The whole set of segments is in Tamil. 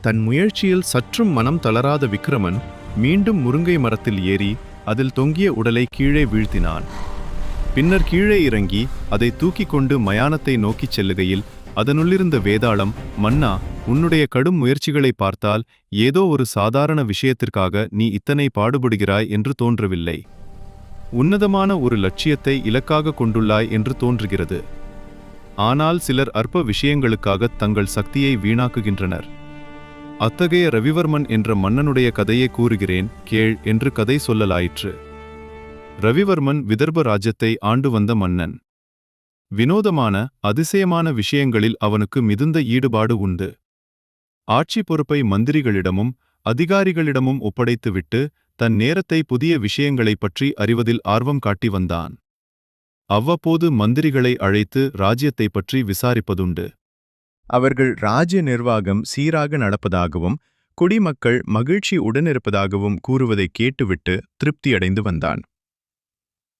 தன் முயற்சியில் சற்றும் மனம் தளராத விக்ரமன் மீண்டும் முருங்கை மரத்தில் ஏறி அதில் தொங்கிய உடலை கீழே வீழ்த்தினான். பின்னர் கீழே இறங்கி அதை தூக்கிக் கொண்டு மயானத்தை நோக்கிச் செல்லுகையில் அதனுள்ளிருந்த வேதாளம், மன்னா, உன்னுடைய கடும் முயற்சிகளை பார்த்தால் ஏதோ ஒரு சாதாரண விஷயத்திற்காக நீ இத்தனை பாடுபடுகிறாய் என்று தோன்றவில்லை. உன்னதமான ஒரு லட்சியத்தை இலக்காக கொண்டுள்ளாய் என்று தோன்றுகிறது. ஆனால் சிலர் அற்ப விஷயங்களுக்காக தங்கள் சக்தியை வீணாக்குகின்றனர். அத்தகைய ரவிவர்மன் என்ற மன்னனுடைய கதையை கூறுகிறேன் கேள் என்று கதை சொல்லலாயிற்று. ரவிவர்மன் விதர்ப ராஜ்யத்தை ஆண்டு வந்த மன்னன். வினோதமான அதிசயமான விஷயங்களில் அவனுக்கு மிகுந்த ஈடுபாடு உண்டு. ஆட்சி பொறுப்பை மந்திரிகளிடமும் அதிகாரிகளிடமும் ஒப்படைத்துவிட்டு தன் நேரத்தை புதிய விஷயங்களைப் பற்றி அறிவதில் ஆர்வம் காட்டி வந்தான். அவ்வப்போது மந்திரிகளை அழைத்து ராஜ்யத்தைப் பற்றி விசாரிப்பதுண்டு. அவர்கள் ராஜ்ய நிர்வாகம் சீராக நடப்பதாகவும் குடிமக்கள் மகிழ்ச்சி உடனிருப்பதாகவும் கூறுவதை கேட்டுவிட்டு திருப்தியடைந்து வந்தான்.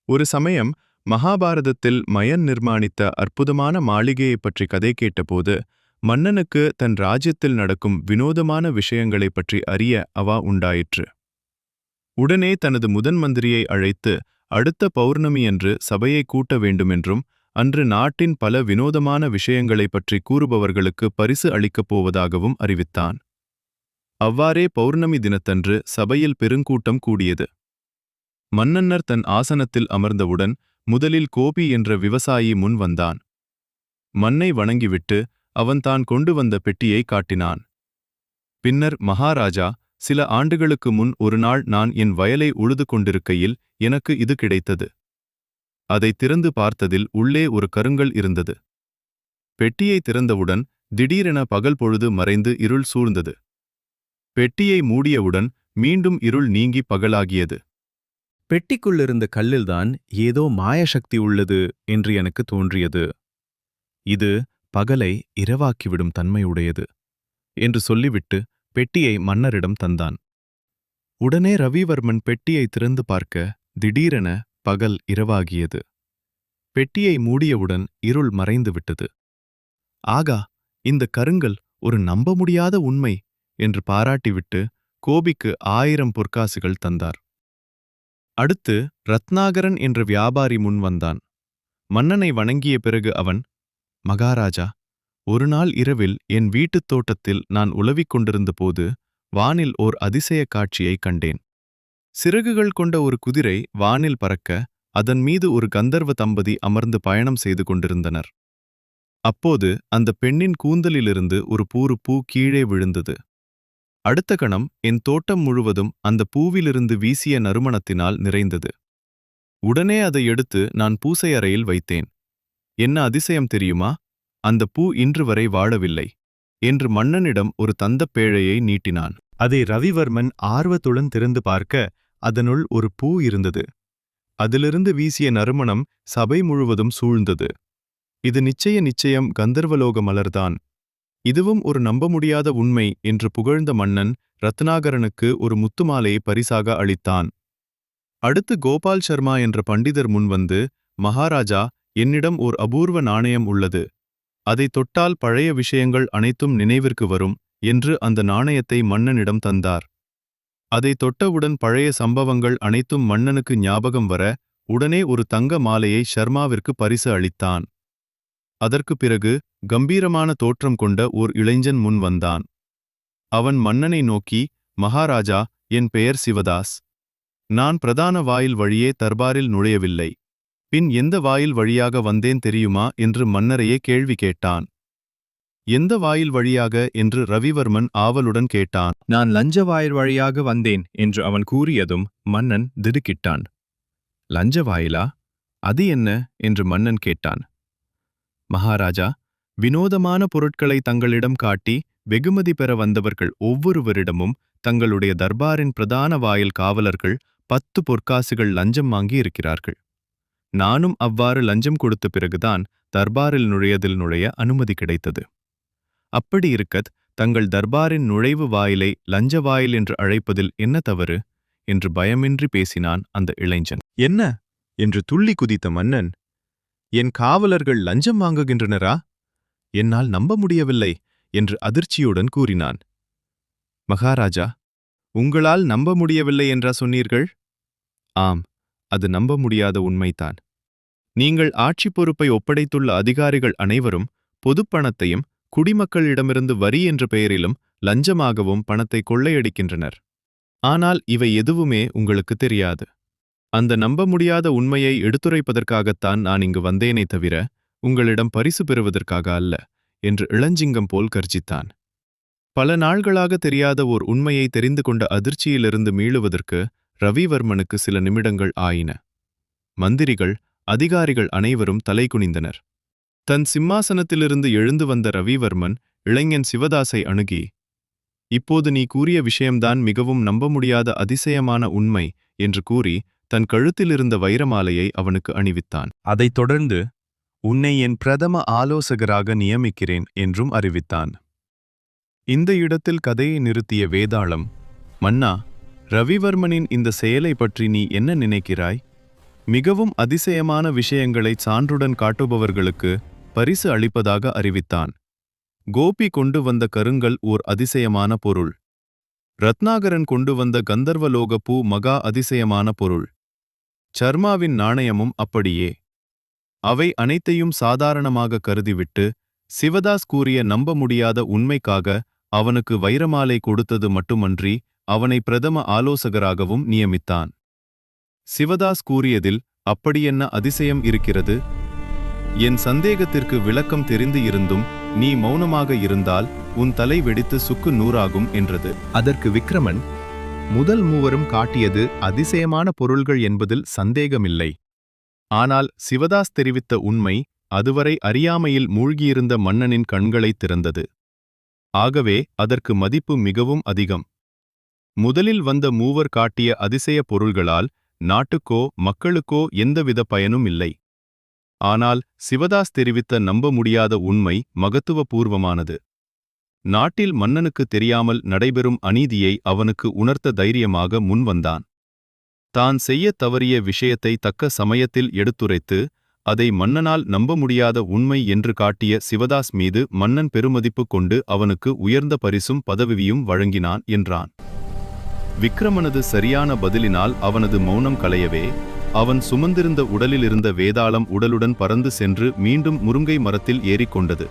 ஒரு சமயம் மகாபாரதத்தில் மயன் நிர்மாணித்த அற்புதமான மாளிகையைப் பற்றி கதை கேட்டபோது மன்னனுக்கு தன் ராஜ்யத்தில் நடக்கும் வினோதமான விஷயங்களைப் பற்றி அறிய அவா உண்டாயிற்று. உடனே தனது முதன் மந்திரியை அழைத்து அடுத்த பௌர்ணமியன்று சபையை கூட்ட வேண்டுமென்றும் அன்று நாட்டின் பல வினோதமான விஷயங்களைப் பற்றி கூறுபவர்களுக்கு பரிசு அளிக்கப் போவதாகவும் அறிவித்தான். அவ்வாறே பௌர்ணமி தினத்தன்று சபையில் பெருங்கூட்டம் கூடியது. மன்னன்னர் தன் ஆசனத்தில் அமர்ந்தவுடன் முதலில் கோபி என்ற விவசாயி முன் வந்தான். மன்னை வணங்கிவிட்டு அவன் தான் கொண்டு வந்த பெட்டியை காட்டினான். பின்னர், மகாராஜா, சில ஆண்டுகளுக்கு முன் ஒரு நாள் நான் என் வயலை உழுது கொண்டிருக்கையில் எனக்கு இது கிடைத்தது. அதை திறந்து பார்த்ததில் உள்ளே ஒரு கருங்கல் இருந்தது. பெட்டியை திறந்தவுடன் திடீரென பகல் பொழுது மறைந்து இருள் சூழ்ந்தது. பெட்டியை மூடியவுடன் மீண்டும் இருள் நீங்கி பகலாகியது. பெட்டிக்குள்ளிருந்த கல்லில்தான் ஏதோ மாயசக்தி உள்ளது என்று எனக்கு தோன்றியது. இது பகலை இரவாக்கிவிடும் தன்மையுடையது என்று சொல்லிவிட்டு பெட்டியை மன்னரிடம் தந்தான். உடனே ரவிவர்மன் பெட்டியை திறந்து பார்க்க திடீரென பகல் இரவாகியது. பெட்டியை மூடியவுடன் இருள் மறைந்துவிட்டது. ஆகா, இந்த கருங்கல் ஒரு நம்ப முடியாத உண்மை என்று பாராட்டிவிட்டு கோபிக்கு 1000 பொற்காசுகள் தந்தார். அடுத்து ரத்னாகரன் என்ற வியாபாரி முன் வந்தான். மன்னனை வணங்கிய பிறகு அவன், மகாராஜா, ஒரு நாள் இரவில் என் வீட்டுத் தோட்டத்தில் நான் உலவிக் கொண்டிருந்தபோது வானில் ஓர் அதிசய காட்சியை கண்டேன். சிறகுகள் கொண்ட ஒரு குதிரை வானில் பறக்க அதன் மீது ஒரு கந்தர்வ தம்பதி அமர்ந்து பயணம் செய்து கொண்டிருந்தனர். அப்போது அந்த பெண்ணின் கூந்தலிலிருந்து ஒரு பூ கீழே விழுந்தது. அடுத்த கணம் என் தோட்டம் முழுவதும் அந்த பூவிலிருந்து வீசிய நறுமணத்தினால் நிறைந்தது. உடனே அதை எடுத்து நான் பூசை அறையில் வைத்தேன். என்ன அதிசயம் தெரியுமா? அந்த பூ இன்று வரை வாழவில்லை என்று மன்னனிடம் ஒரு தந்தப் பேழையை நீட்டினான். அதை ரவிவர்மன் ஆர்வத்துடன் திறந்து பார்க்க அதனுள் ஒரு பூ இருந்தது. அதிலிருந்து வீசிய நறுமணம் சபை முழுவதும் சூழ்ந்தது. இது நிச்சயம் கந்தர்வலோக மலர்தான். இதுவும் ஒரு நம்ப முடியாத உண்மை என்று புகழ்ந்த மன்னன் ரத்னாகரனுக்கு ஒரு முத்துமாலையை பரிசாக அளித்தான். அடுத்து கோபால் சர்மா என்ற பண்டிதர் முன்வந்து, மகாராஜா, என்னிடம் ஓர் அபூர்வ நாணயம் உள்ளது. அதை தொட்டால் பழைய விஷயங்கள் அனைத்தும் நினைவிற்கு வரும் என்று அந்த நாணயத்தை மன்னனிடம் தந்தார். அதை தொட்டவுடன் பழைய சம்பவங்கள் அனைத்தும் மன்னனுக்கு ஞாபகம் வர உடனே ஒரு தங்க மாலையை ஷர்மாவிற்கு பரிசு அளித்தான். அதற்கு பிறகு கம்பீரமான தோற்றம் கொண்ட ஓர் இளைஞன் முன் வந்தான். அவன் மன்னனை நோக்கி, மகாராஜா, என் பெயர் சிவதாஸ். நான் பிரதான வாயில் வழியே தர்பாரில் நுழையவில்லை. பின் எந்த வாயில் வழியாக வந்தேன் தெரியுமா என்று மன்னரையே கேள்வி கேட்டான். எந்த வாயில் வழியாக என்று ரவிவர்மன் ஆவலுடன் கேட்டான். நான் லஞ்ச வாயில் வழியாக வந்தேன் என்று அவன் கூறியதும் மன்னன் திடுக்கிட்டான். லஞ்ச வாயிலா? அது என்ன என்று மன்னன் கேட்டான். மகாராஜா, வினோதமான பொருட்களை தங்களிடம் காட்டி வெகுமதி பெற வந்தவர்கள் ஒவ்வொருவரிடமும் தங்களுடைய தர்பாரின் பிரதான வாயில் காவலர்கள் 10 பொற்காசுகள் லஞ்சம் வாங்கி இருக்கிறார்கள். நானும் அவ்வாறு லஞ்சம் கொடுத்த பிறகுதான் தர்பாரில் நுழைய அனுமதி கிடைத்தது. அப்படி இருக்கத் தங்கள் தர்பாரின் நுழைவு வாயிலை லஞ்ச வாயில் என்று அழைப்பதில் என்ன தவறு என்று பயமின்றி பேசினான் அந்த இளைஞன். என்ன என்று துள்ளி குதித்த மன்னன், என் காவலர்கள் லஞ்சம் வாங்குகின்றனரா? என்னால் நம்ப முடியவில்லை என்று அதிர்ச்சியுடன் கூறினான். மகாராஜா, உங்களால் நம்ப முடியவில்லை என்றா சொன்னீர்கள்? ஆம், அது நம்ப முடியாத உண்மைதான். நீங்கள் ஆட்சி பொறுப்பை ஒப்படைத்துள்ள அதிகாரிகள் அனைவரும் பொதுப்பணத்தையும் குடிமக்களிடமிருந்து வரி என்ற பெயரிலும் லஞ்சமாகவும் பணத்தை கொள்ளையடிக்கின்றனர். ஆனால் இவை எதுவுமே உங்களுக்கு தெரியாது. அந்த நம்ப முடியாத உண்மையை எடுத்துரைப்பதற்காகத்தான் நான் இங்கு வந்தேனே தவிர உங்களிடம் பரிசு பெறுவதற்காக அல்ல என்று இளஞ்சிங்கம் போல் கர்ஜித்தான். பல நாள்களாக தெரியாத ஓர் உண்மையை தெரிந்து கொண்ட அதிர்ச்சியிலிருந்து மீளுவதற்கு ரவிவர்மனுக்கு சில நிமிடங்கள் ஆயின. மந்திரிகள், அதிகாரிகள் அனைவரும் தலைகுனிந்தனர். தன் சிம்மாசனத்திலிருந்து எழுந்து வந்த ரவிவர்மன் இளைஞன் சிவதாசை அணுகி, இப்போது நீ கூறிய விஷயம்தான் மிகவும் நம்ப முடியாத அதிசயமான உண்மை என்று கூறி தன் கழுத்திலிருந்த வைரமாலையை அவனுக்கு அணிவித்தான். அதைத் தொடர்ந்து, உன்னை என் பிரதம ஆலோசகராக நியமிக்கிறேன் என்றும் அறிவித்தான். இந்த இடத்தில் கதையை நிறுத்திய வேதாளம், மன்னா, ரவிவர்மனின் இந்த செயலை பற்றி நீ என்ன நினைக்கிறாய்? மிகவும் அதிசயமான விஷயங்களை சான்றுடன் காட்டுபவர்களுக்கு பரிசு அளிப்பதாக அறிவித்தான். கோபி கொண்டு வந்த கருங்கல் ஓர் அதிசயமான பொருள். ரத்னாகரன் கொண்டு வந்த கந்தர்வலோக பூ மகா அதிசயமான பொருள். சர்மாவின் நாணயமும் அப்படியே. அவை அனைத்தையும் சாதாரணமாக கருதிவிட்டு சிவதாஸ் கூறிய நம்ப முடியாத உண்மைக்காக அவனுக்கு வைரமாலை கொடுத்தது மட்டுமன்றி அவனை பிரதம ஆலோசகராகவும் நியமித்தான். சிவதாஸ் கூறியதில் அப்படியென்ன அதிசயம் இருக்கிறது? என் சந்தேகத்திற்கு விளக்கம் தெரிந்து இருந்தும் நீ மௌனமாக இருந்தால் உன் தலை வெடித்து சுக்கு நூறாகும் என்றது. அதற்கு விக்ரமன், முதல் மூவரும் காட்டியது அதிசயமான பொருள்கள் என்பதில் சந்தேகமில்லை. ஆனால் சிவதாஸ் தெரிவித்த உண்மை அதுவரை அறியாமையில் மூழ்கியிருந்த மன்னனின் கண்களைத் திறந்தது. ஆகவே அதற்கு மதிப்பு மிகவும் அதிகம். முதலில் வந்த மூவர் காட்டிய அதிசய பொருள்களால் நாட்டுக்கோ மக்களுக்கோ எந்தவித பயனும் இல்லை. ஆனால் சிவதாஸ் தெரிவித்த நம்ப முடியாத உண்மை மகத்துவபூர்வமானது. நாட்டில் மன்னனுக்கு தெரியாமல் நடைபெறும் அநீதியை அவனுக்கு உணர்த்த தைரியமாக முன்வந்தான். தான் செய்யத் தவறிய விஷயத்தை தக்க சமயத்தில் எடுத்துரைத்து அதை மன்னனால் நம்ப முடியாத உண்மை என்று காட்டிய சிவதாஸ் மீது மன்னன் பெருமதிப்பு கொண்டு அவனுக்கு உயர்ந்த பரிசும் பதவியும் வழங்கினான் என்றான். விக்ரமனது சரியான பதிலினால் அவனது மௌனம் களையவே அவன் சுமந்திருந்த உடலிலிருந்த வேதாளம் உடலுடன் பறந்து சென்று மீண்டும் முருங்கை மரத்தில் ஏறிக்கொண்டது.